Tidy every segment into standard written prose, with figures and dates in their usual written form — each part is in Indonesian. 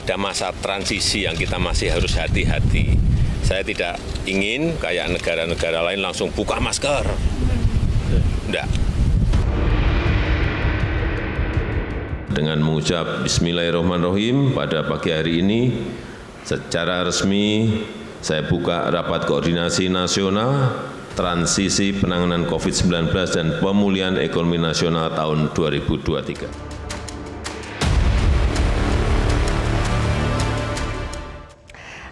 ada masa transisi yang kita masih harus hati-hati. Saya tidak ingin kayak negara-negara lain langsung buka masker. Enggak. Dengan mengucap Bismillahirrahmanirrahim pada pagi hari ini, secara resmi saya buka rapat koordinasi nasional transisi penanganan COVID-19 dan pemulihan ekonomi nasional tahun 2023.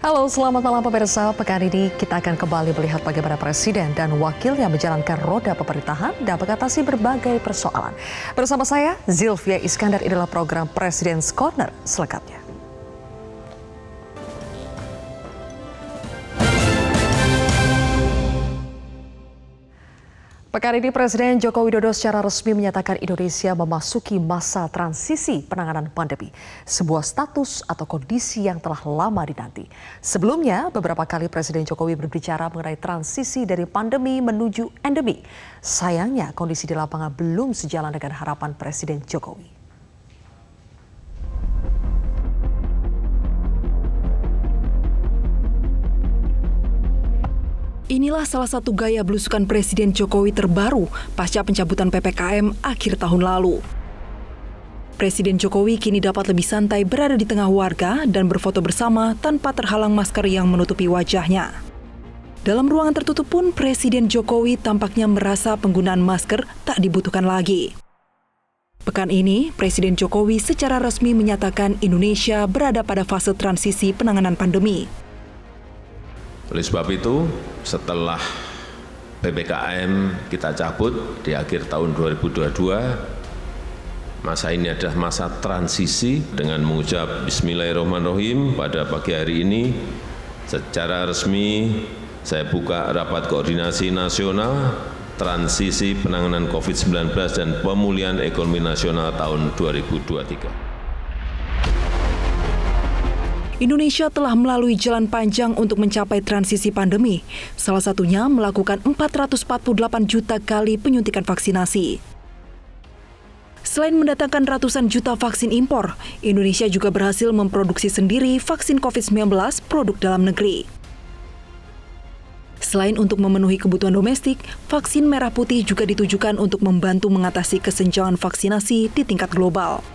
Halo, selamat malam pemirsa. Pekan ini kita akan kembali melihat bagaimana Presiden dan Wakilnya menjalankan roda pemerintahan dan mengatasi berbagai persoalan. Bersama saya, Zilvia Iskandar, inilah program President's Corner selengkapnya. Pekan ini Presiden Joko Widodo secara resmi menyatakan Indonesia memasuki masa transisi penanganan pandemi, sebuah status atau kondisi yang telah lama dinanti. Sebelumnya, beberapa kali Presiden Jokowi berbicara mengenai transisi dari pandemi menuju endemi. Sayangnya, kondisi di lapangan belum sejalan dengan harapan Presiden Jokowi. Inilah salah satu gaya belusukan Presiden Jokowi terbaru pasca pencabutan PPKM akhir tahun lalu. Presiden Jokowi kini dapat lebih santai berada di tengah warga dan berfoto bersama tanpa terhalang masker yang menutupi wajahnya. Dalam ruangan tertutup pun Presiden Jokowi tampaknya merasa penggunaan masker tak dibutuhkan lagi. Pekan ini, Presiden Jokowi secara resmi menyatakan Indonesia berada pada fase transisi penanganan pandemi. Oleh sebab itu, setelah PPKM kita cabut di akhir tahun 2022, masa ini adalah masa transisi. Dengan mengucap Bismillahirrahmanirrahim pada pagi hari ini, secara resmi saya buka rapat koordinasi nasional transisi penanganan COVID-19 dan pemulihan ekonomi nasional tahun 2023. Indonesia telah melalui jalan panjang untuk mencapai transisi pandemi, salah satunya melakukan 448 juta kali penyuntikan vaksinasi. Selain mendatangkan ratusan juta vaksin impor, Indonesia juga berhasil memproduksi sendiri vaksin COVID-19 produk dalam negeri. Selain untuk memenuhi kebutuhan domestik, vaksin merah putih juga ditujukan untuk membantu mengatasi kesenjangan vaksinasi di tingkat global.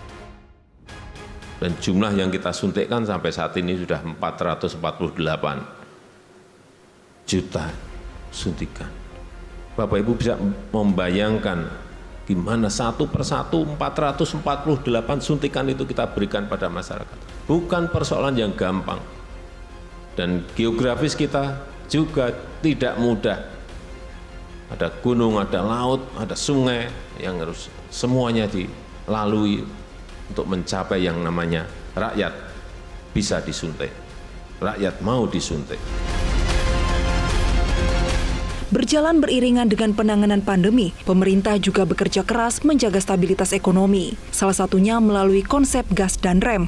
Dan jumlah yang kita suntikkan sampai saat ini sudah 448 juta suntikan. Bapak Ibu bisa membayangkan gimana satu persatu 448 suntikan itu kita berikan pada masyarakat. Bukan persoalan yang gampang. Dan geografis kita juga tidak mudah. Ada gunung, ada laut, ada sungai yang harus semuanya dilalui untuk mencapai yang namanya rakyat bisa disuntik, rakyat mau disuntik. Berjalan beriringan dengan penanganan pandemi, pemerintah juga bekerja keras menjaga stabilitas ekonomi, salah satunya melalui konsep gas dan rem.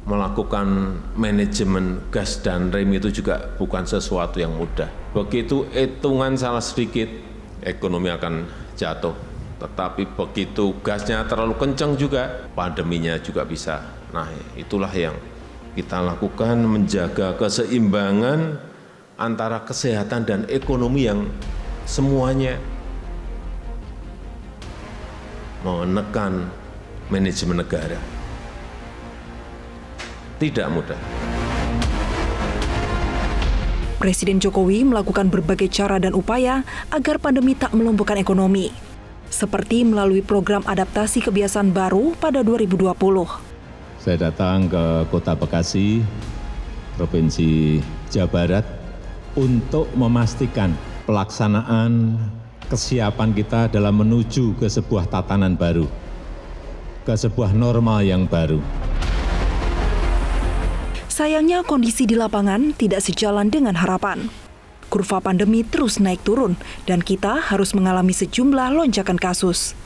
Melakukan manajemen gas dan rem itu juga bukan sesuatu yang mudah. Begitu hitungan salah sedikit, ekonomi akan jatuh. Tetapi begitu gasnya terlalu kencang juga, pandeminya juga bisa. Nah, itulah yang kita lakukan, menjaga keseimbangan antara kesehatan dan ekonomi yang semuanya menekan manajemen negara. Tidak mudah. Presiden Jokowi melakukan berbagai cara dan upaya agar pandemi tak melumpuhkan ekonomi, seperti melalui program adaptasi kebiasaan baru pada 2020. Saya datang ke Kota Bekasi, Provinsi Jawa Barat, untuk memastikan pelaksanaan kesiapan kita dalam menuju ke sebuah tatanan baru, ke sebuah normal yang baru. Sayangnya kondisi di lapangan tidak sejalan dengan harapan. Kurva pandemi terus naik turun dan kita harus mengalami sejumlah lonjakan kasus.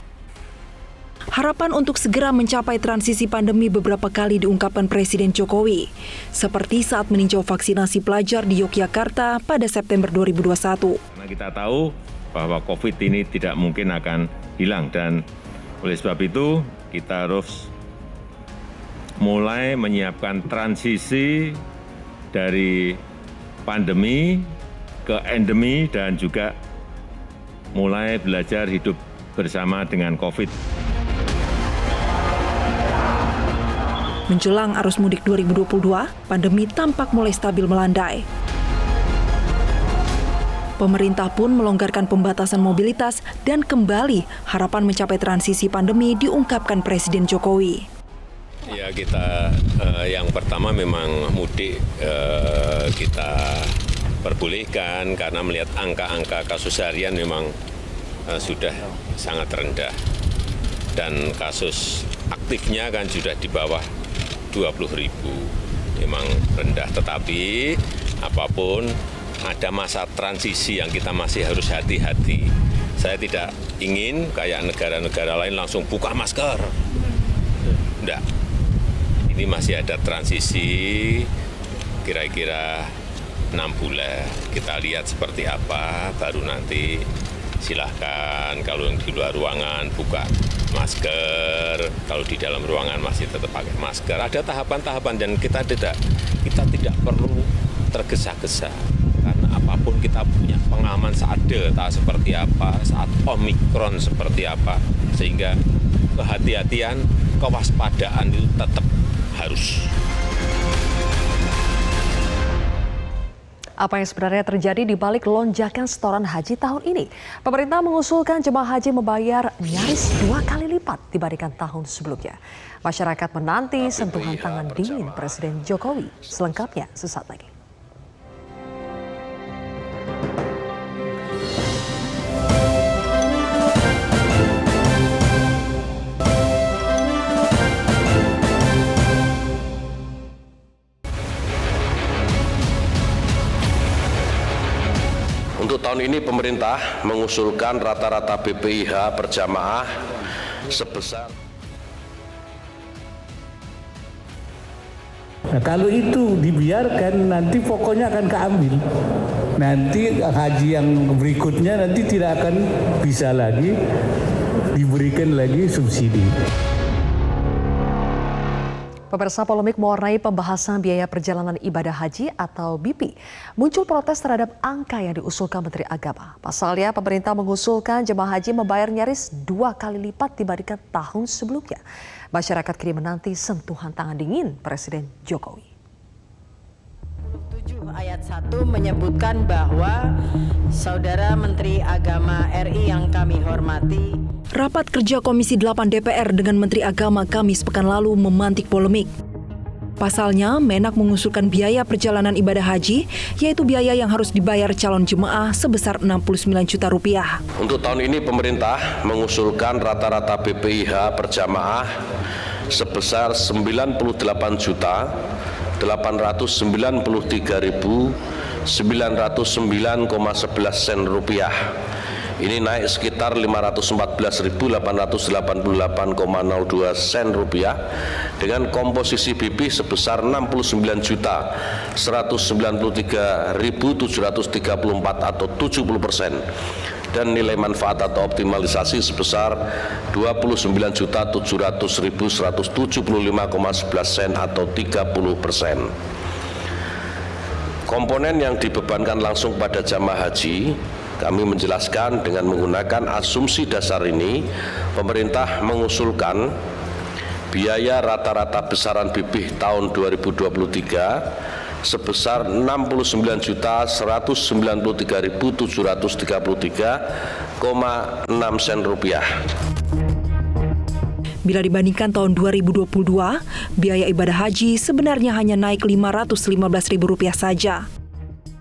Harapan untuk segera mencapai transisi pandemi beberapa kali diungkapkan Presiden Jokowi, seperti saat meninjau vaksinasi pelajar di Yogyakarta pada September 2021. Karena kita tahu bahwa COVID ini tidak mungkin akan hilang dan oleh sebab itu kita harus mulai menyiapkan transisi dari pandemi ke endemi dan juga mulai belajar hidup bersama dengan COVID. Menjelang arus mudik 2022, pandemi tampak mulai stabil melandai. Pemerintah pun melonggarkan pembatasan mobilitas dan kembali harapan mencapai transisi pandemi diungkapkan Presiden Jokowi. Ya, kita yang pertama memang mudik kita perbolehkan karena melihat angka-angka kasus harian memang sudah sangat rendah dan kasus aktifnya kan sudah di bawah 20.000, memang rendah. Tetapi apapun ada masa transisi yang kita masih harus hati-hati. Saya tidak ingin kayak negara-negara lain langsung buka masker. Enggak. Ini masih ada transisi kira-kira 6 bulan. Kita lihat seperti apa, baru nanti silahkan kalau yang di luar ruangan buka masker, kalau di dalam ruangan masih tetap pakai masker. Ada tahapan-tahapan dan kita tidak perlu tergesa-gesa. Karena apapun kita punya pengalaman saat Delta seperti apa, saat Omikron seperti apa. Sehingga kehati-hatian, kewaspadaan itu tetap harus. Apa yang sebenarnya terjadi di balik lonjakan setoran haji tahun ini? Pemerintah mengusulkan jemaah haji membayar nyaris 2 kali lipat dibandingkan tahun sebelumnya. Masyarakat menanti sentuhan tangan dingin Presiden Jokowi. Selengkapnya sesaat lagi. Untuk tahun ini pemerintah mengusulkan rata-rata BPIH per jamaah sebesar. Nah, kalau itu dibiarkan nanti pokoknya akan keambil. Nanti haji yang berikutnya nanti tidak akan bisa lagi diberikan lagi subsidi. Pemirsa, polemik mewarnai pembahasan biaya perjalanan ibadah haji atau BP. Muncul protes terhadap angka yang diusulkan Menteri Agama. Pasalnya, pemerintah mengusulkan jemaah haji membayar nyaris 2 kali lipat dibandingkan tahun sebelumnya. Masyarakat kini menanti sentuhan tangan dingin Presiden Jokowi. 7 ayat 1 menyebutkan bahwa Saudara Menteri Agama RI yang kami hormati. Rapat kerja Komisi 8 DPR dengan Menteri Agama Kamis pekan lalu memantik polemik. Pasalnya, Menak mengusulkan biaya perjalanan ibadah haji, yaitu biaya yang harus dibayar calon jemaah sebesar Rp69 juta. Untuk tahun ini pemerintah mengusulkan rata-rata BPIH per jamaah sebesar Rp98.993.909,11 Ini naik sekitar Rp514.888,02 dengan komposisi BP sebesar Rp69.193.734 atau 70%. Dan nilai manfaat atau optimalisasi sebesar Rp29.700.175,11 atau 30%. Komponen yang dibebankan langsung pada jamaah haji, kami menjelaskan dengan menggunakan asumsi dasar ini, pemerintah mengusulkan biaya rata-rata besaran BP tahun 2023 sebesar Rp69.733.733,6. Bila dibandingkan tahun 2022, biaya ibadah haji sebenarnya hanya naik Rp515.000 saja.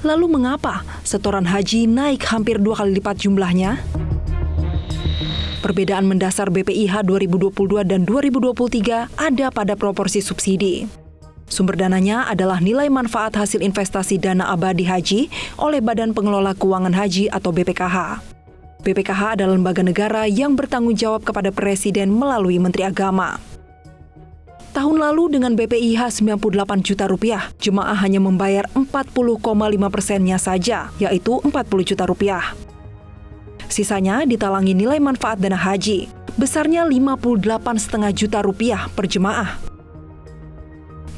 Lalu mengapa setoran haji naik hampir 2 kali lipat jumlahnya? Perbedaan mendasar BPIH 2022 dan 2023 ada pada proporsi subsidi. Sumber dananya adalah nilai manfaat hasil investasi dana abadi haji oleh Badan Pengelola Keuangan Haji atau BPKH. BPKH adalah lembaga negara yang bertanggung jawab kepada Presiden melalui Menteri Agama. Tahun lalu dengan BPIH Rp98 juta, jemaah hanya membayar 40,5%-nya saja, yaitu Rp40 juta. Sisanya ditalangi nilai manfaat dana haji, besarnya Rp58,5 juta per jemaah.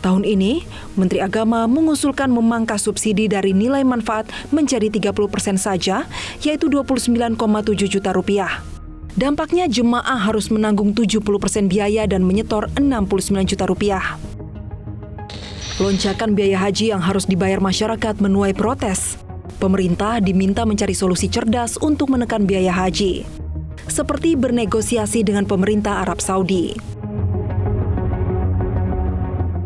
Tahun ini, Menteri Agama mengusulkan memangkas subsidi dari nilai manfaat menjadi 30% saja, yaitu 29,7 juta rupiah. Dampaknya jemaah harus menanggung 70% biaya dan menyetor 69 juta rupiah. Lonjakan biaya haji yang harus dibayar masyarakat menuai protes. Pemerintah diminta mencari solusi cerdas untuk menekan biaya haji, seperti bernegosiasi dengan pemerintah Arab Saudi.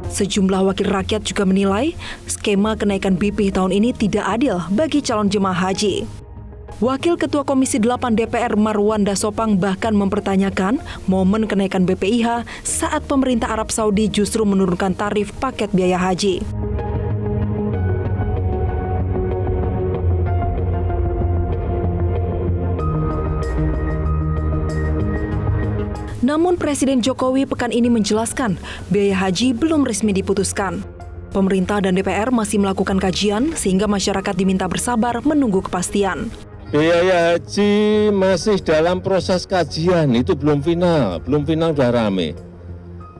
Sejumlah wakil rakyat juga menilai skema kenaikan BP tahun ini tidak adil bagi calon jemaah haji. Wakil Ketua Komisi 8 DPR Marwanda Sopang bahkan mempertanyakan momen kenaikan BPIH saat pemerintah Arab Saudi justru menurunkan tarif paket biaya haji. Namun Presiden Jokowi pekan ini menjelaskan biaya haji belum resmi diputuskan. Pemerintah dan DPR masih melakukan kajian sehingga masyarakat diminta bersabar menunggu kepastian. Biaya haji masih dalam proses kajian, itu belum final udah rame.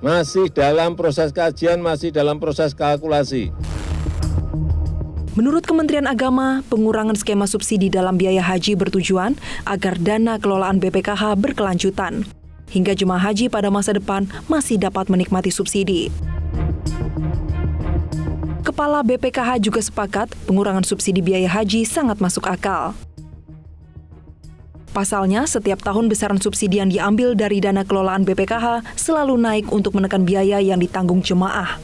Masih dalam proses kajian, masih dalam proses kalkulasi. Menurut Kementerian Agama, pengurangan skema subsidi dalam biaya haji bertujuan agar dana kelolaan BPKH berkelanjutan, hingga jemaah haji pada masa depan masih dapat menikmati subsidi. Kepala BPKH juga sepakat pengurangan subsidi biaya haji sangat masuk akal. Pasalnya, setiap tahun besaran subsidi yang diambil dari dana kelolaan BPKH selalu naik untuk menekan biaya yang ditanggung jemaah.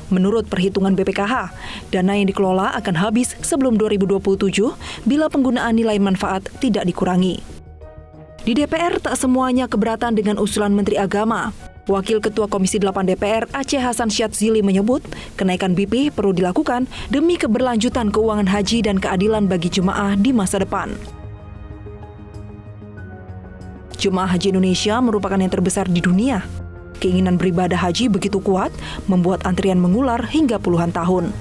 Menurut perhitungan BPKH, dana yang dikelola akan habis sebelum 2027 bila penggunaan nilai manfaat tidak dikurangi. Di DPR tak semuanya keberatan dengan usulan Menteri Agama. Wakil Ketua Komisi 8 DPR Aceh Hasan Syadzili menyebut, kenaikan BP perlu dilakukan demi keberlanjutan keuangan haji dan keadilan bagi jemaah di masa depan. Jemaah haji Indonesia merupakan yang terbesar di dunia. Keinginan beribadah haji begitu kuat, membuat antrian mengular hingga puluhan tahun.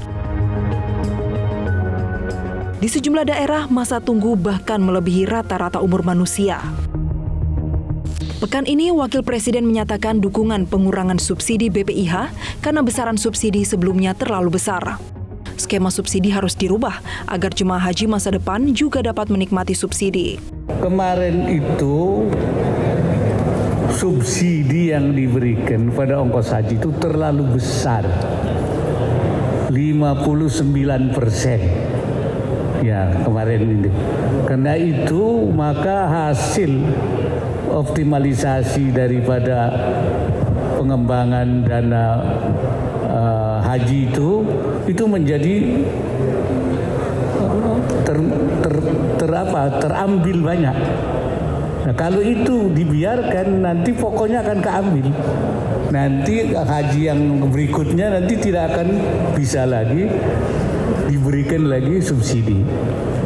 Di sejumlah daerah, masa tunggu bahkan melebihi rata-rata umur manusia. Pekan ini, Wakil Presiden menyatakan dukungan pengurangan subsidi BPIH karena besaran subsidi sebelumnya terlalu besar. Skema subsidi harus dirubah agar jemaah haji masa depan juga dapat menikmati subsidi. Kemarin itu subsidi yang diberikan pada ongkos haji itu terlalu besar, 59%. Ya, kemarin ini. Karena itu maka hasil optimalisasi daripada pengembangan dana haji itu menjadi terambil banyak. Nah, kalau itu dibiarkan nanti pokoknya akan keambil. Nanti haji yang berikutnya nanti tidak akan bisa lagi diberikan lagi subsidi.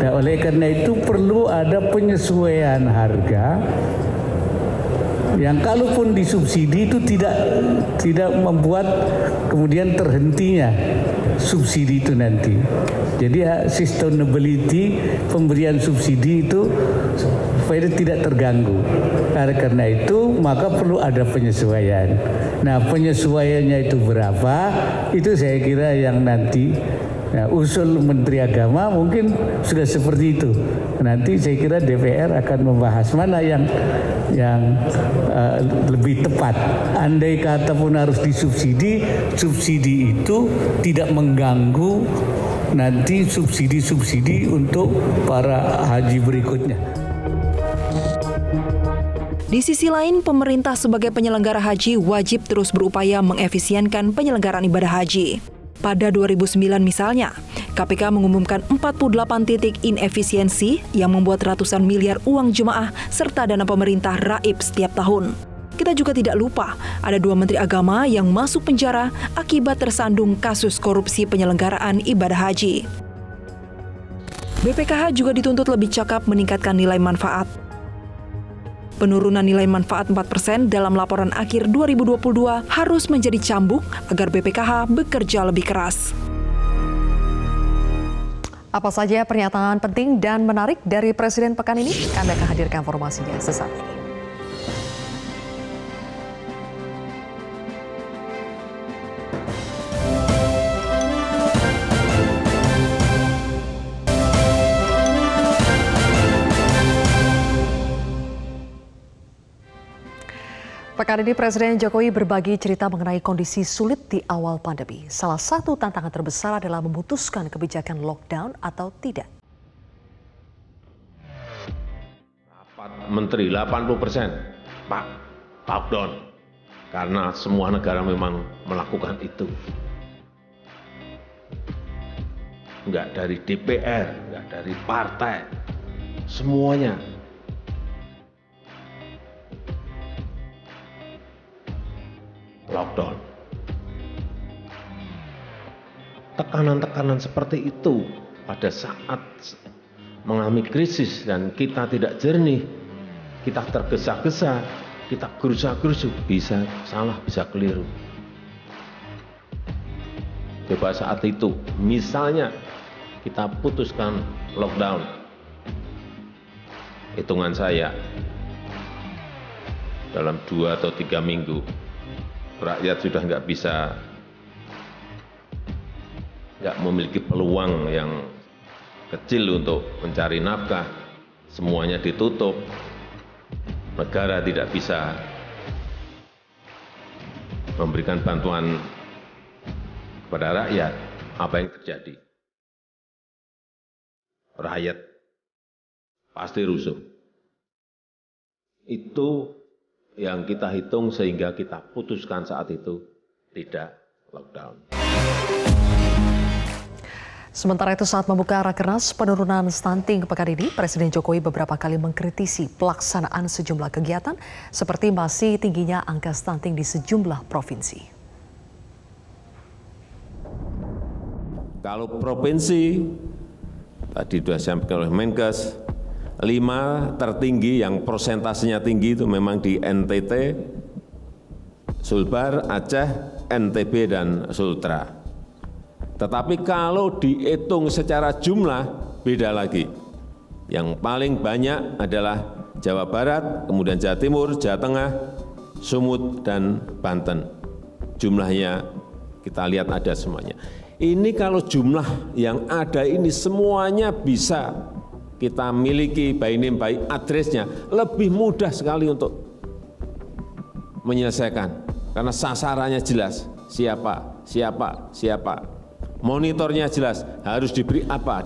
Nah, oleh karena itu perlu ada penyesuaian harga yang kalaupun disubsidi itu tidak membuat kemudian terhentinya subsidi itu nanti. Jadi sustainability pemberian subsidi itu supaya tidak terganggu. Karena itu maka perlu ada penyesuaian. Nah, penyesuaiannya itu berapa? Itu saya kira yang nanti usul Menteri Agama mungkin sudah seperti itu. Nanti saya kira DPR akan membahas mana yang lebih tepat. Andai kata pun harus disubsidi, subsidi itu tidak mengganggu nanti subsidi-subsidi untuk para haji berikutnya. Di sisi lain, pemerintah sebagai penyelenggara haji wajib terus berupaya mengefisienkan penyelenggaraan ibadah haji. Pada 2009 misalnya, KPK mengumumkan 48 titik inefisiensi yang membuat ratusan miliar uang jemaah serta dana pemerintah raib setiap tahun. Kita juga tidak lupa, ada 2 menteri agama yang masuk penjara akibat tersandung kasus korupsi penyelenggaraan ibadah haji. BPKH juga dituntut lebih cakap meningkatkan nilai manfaat. Penurunan nilai manfaat 4% dalam laporan akhir 2022 harus menjadi cambuk agar BPKH bekerja lebih keras. Apa saja pernyataan penting dan menarik dari Presiden pekan ini? Kami akan hadirkan informasinya sesaat ini. Pekan ini Presiden Jokowi berbagi cerita mengenai kondisi sulit di awal pandemi. Salah satu tantangan terbesar adalah memutuskan kebijakan lockdown atau tidak. Menteri 80%, Pak, lockdown. Karena semua negara memang melakukan itu. Enggak dari DPR, enggak dari partai, semuanya. Lockdown. Tekanan-tekanan seperti itu pada saat mengalami krisis dan kita tidak jernih, kita tergesa-gesa, kita gerusa-gerusu, bisa salah, bisa keliru. Coba saat itu, misalnya kita putuskan lockdown, hitungan saya, dalam 2 atau 3 minggu, rakyat sudah nggak memiliki peluang yang kecil untuk mencari nafkah, semuanya ditutup, negara tidak bisa memberikan bantuan kepada rakyat. Apa yang terjadi? Rakyat pasti rusuh. Itu yang kita hitung sehingga kita putuskan saat itu tidak lockdown. Sementara itu saat membuka Rakernas penurunan stunting pekan ini, Presiden Jokowi beberapa kali mengkritisi pelaksanaan sejumlah kegiatan seperti masih tingginya angka stunting di sejumlah provinsi. Kalau provinsi, tadi sudah disampaikan oleh Menkes, 5 tertinggi yang persentasenya tinggi itu memang di NTT, Sulbar, Aceh, NTB, dan Sultra. Tetapi kalau dihitung secara jumlah, beda lagi. Yang paling banyak adalah Jawa Barat, kemudian Jawa Timur, Jawa Tengah, Sumut, dan Banten. Jumlahnya kita lihat ada semuanya. Ini kalau jumlah yang ada ini semuanya bisa kita miliki by name, by address-nya, lebih mudah sekali untuk menyelesaikan. Karena sasarannya jelas, siapa. Monitornya jelas, harus diberi apa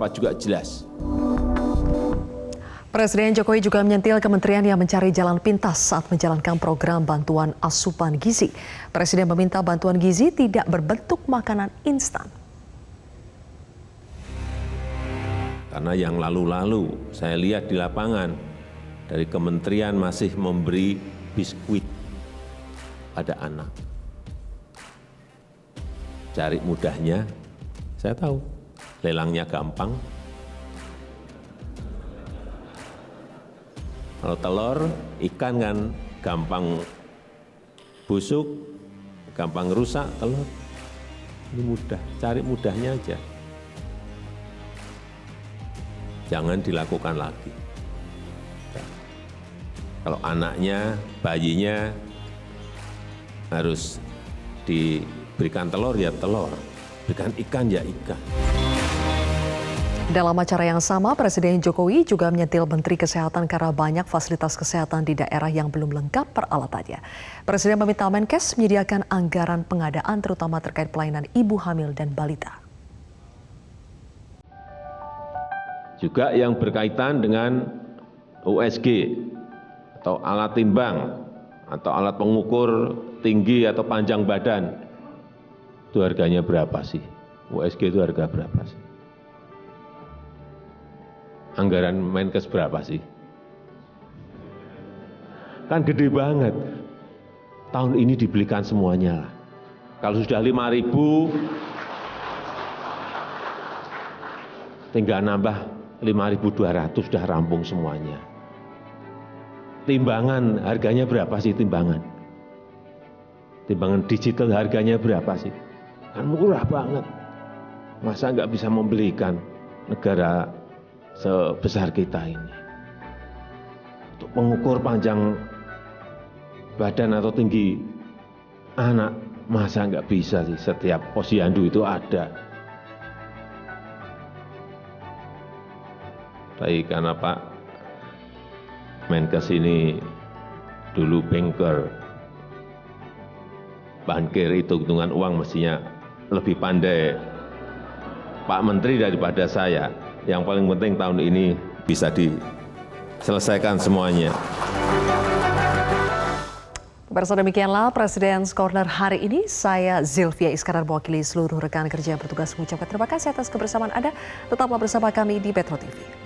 juga jelas. Presiden Jokowi juga menyentil kementerian yang mencari jalan pintas saat menjalankan program bantuan asupan gizi. Presiden meminta bantuan gizi tidak berbentuk makanan instan. Karena yang lalu-lalu saya lihat di lapangan, dari kementerian masih memberi biskuit pada anak. Cari mudahnya, saya tahu, lelangnya gampang. Kalau telur, ikan kan gampang busuk, gampang rusak telur. Ini mudah, cari mudahnya aja. Jangan dilakukan lagi. Kalau anaknya, bayinya harus diberikan telur, ya telur. Berikan ikan, ya ikan. Dalam acara yang sama, Presiden Jokowi juga menyentil Menteri Kesehatan karena banyak fasilitas kesehatan di daerah yang belum lengkap peralatannya. Presiden meminta Menkes menyediakan anggaran pengadaan terutama terkait pelayanan ibu hamil dan balita. Juga yang berkaitan dengan USG atau alat timbang atau alat pengukur tinggi atau panjang badan. Itu harganya berapa sih? USG itu harga berapa sih? Anggaran Menkes berapa sih? Kan gede banget. Tahun ini dibelikan semuanya lah. Kalau sudah 5.000, tinggal nambah 5.200 sudah rampung semuanya. Timbangan harganya berapa sih timbangan? Timbangan digital harganya berapa sih? Kan murah banget. Masa nggak bisa membelikan negara sebesar kita ini? Untuk pengukur panjang badan atau tinggi anak, masa nggak bisa sih? Setiap posyandu itu ada. Tapi karena Pak Menkes ini dulu banker, bankir itu hitungan uang mestinya lebih pandai Pak Menteri daripada saya. Yang paling penting tahun ini bisa diselesaikan semuanya. Pemirsa, demikianlah Presiden's Corner hari ini. Saya Zilvia Iskandar mewakili seluruh rekan kerja yang bertugas mengucapkan terima kasih atas kebersamaan Anda. Tetaplah bersama kami di Metro TV.